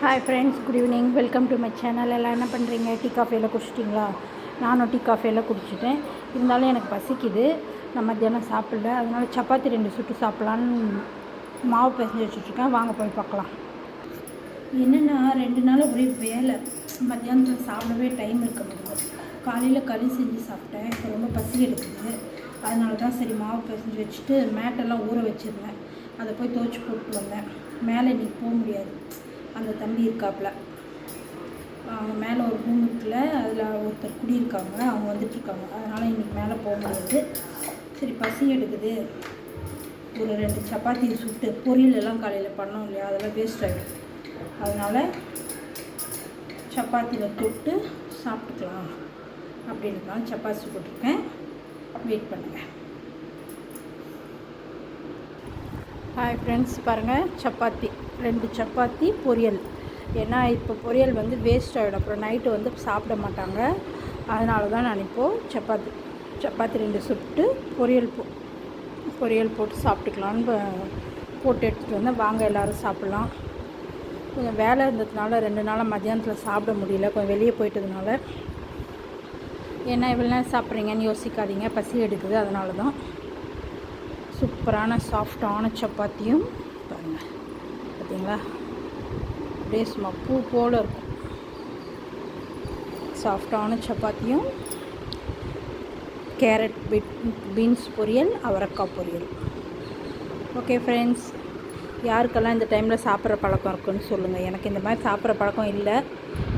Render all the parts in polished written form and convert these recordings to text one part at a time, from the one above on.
Hi friends, good evening. Welcome to my channel. எல்லாம் என்ன பண்ணுறீங்க? டீ காஃபியெல்லாம் குடிச்சிட்டிங்களா? நானும் டீ காஃபியெல்லாம் குடிச்சிட்டேன். இருந்தாலும் எனக்கு பசிக்குது. நான் மத்தியானம் சாப்பிடல, அதனால் சப்பாத்தி 2 சுட்டு சாப்பிட்லான்னு மாவு பிசைஞ்சு வச்சுட்ருக்கேன். வாங்க போய் பார்க்கலாம். என்னென்னா 2 நாள் ஒரே வேலை. மத்தியானத்தில் சாப்பிடவே டைம் இருக்க முடியாது. காலையில் களி செஞ்சு சாப்பிட்டேன். இப்போ ரொம்ப பசி எடுக்குது. அதனால தான் சரி மாவு பிசைஞ்சு வச்சுட்டு மேட்டெல்லாம் ஊற வச்சுருந்தேன். அதை போய் துவைச்சி போட்டு வந்தேன். மேலே இன்றைக்கி போக முடியாது. அந்த தம்பி இருக்காப்புல, அவங்க மேலே ஒரு ரூம் இருக்குல்ல, அதில் ஒருத்தர் குடியிருக்காங்க, அவங்க வந்துட்டுருக்காங்க. அதனால் இன்றைக்கி மேலே போக முடியாது. சரி பசி எடுக்குது, ஒரு 2 சப்பாத்தி சுட்டு, பொரியல் எல்லாம் காலையில் பண்ணோம் இல்லையா, அதெல்லாம் வேஸ்ட் ஆகிடும். அதனால் சப்பாத்தியில் தொட்டு சாப்பிட்டுக்கலாம் அப்படின்றதுனால சப்பாத்தி போட்டிருக்கேன். வெயிட் பண்ணுங்கள். ஹாய் ஃப்ரெண்ட்ஸ், பாருங்கள் சப்பாத்தி 2 சப்பாத்தி பொரியல். ஏன்னா இப்போ பொரியல் வந்து வேஸ்ட் ஆகிடும், அப்புறம் நைட்டு வந்து சாப்பிட மாட்டாங்க. அதனால தான் நான் இப்போது சப்பாத்தி 2 சுட்டு பொரியல் போட்டு சாப்பிட்டுக்கலான்னு போட்டு எடுத்துகிட்டு வந்தேன். வாங்க எல்லோரும் சாப்பிட்லாம். கொஞ்சம் வேலை இருந்ததுனால 2 நாளாக மத்தியானத்தில் சாப்பிட முடியல, கொஞ்சம் வெளியே போயிட்டதுனால. ஏன்னா இவ்வளோ நேரம் சாப்பிட்றீங்கன்னு யோசிக்காதீங்க, பசி எடுக்குது. அதனால தான். சூப்பரான சாஃப்டான சப்பாத்தியும் பாருங்கள், பார்த்தீங்களா? அப்படியே சும்மா பூ போல் இருக்கும். சாஃப்டான சப்பாத்தியும், கேரட் பீன்ஸ் பொரியல், அவரைக்காய் பொரியல். ஓகே ஃப்ரெண்ட்ஸ், யாருக்கெல்லாம் இந்த டைமில் சாப்பிட்ற பழக்கம் இருக்குன்னு சொல்லுங்கள். எனக்கு இந்த மாதிரி சாப்பிட்ற பழக்கம் இல்லை.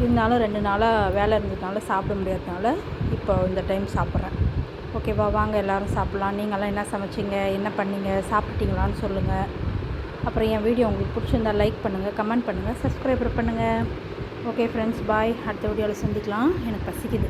இருந்தாலும் 2 நாளாக வேலை இருந்ததுனால சாப்பிட முடியாததுனால இப்போ இந்த டைம் சாப்பிட்றேன். ஓகேவா? வாங்க எல்லோரும் சாப்பிட்லாம். நீங்கள்லாம் என்ன சமைச்சிங்க, என்ன பண்ணீங்க, சாப்பிட்டீங்களான்னு சொல்லுங்கள். அப்புறம் என் வீடியோ உங்களுக்கு பிடிச்சிருந்தால் லைக் பண்ணுங்கள், கமெண்ட் பண்ணுங்கள், சப்ஸ்கிரைப் பண்ணுங்கள். ஓகே ஃப்ரெண்ட்ஸ், பாய். அடுத்த வீடியோவில் சந்திக்கலாம். எனக்கு பசிக்குது.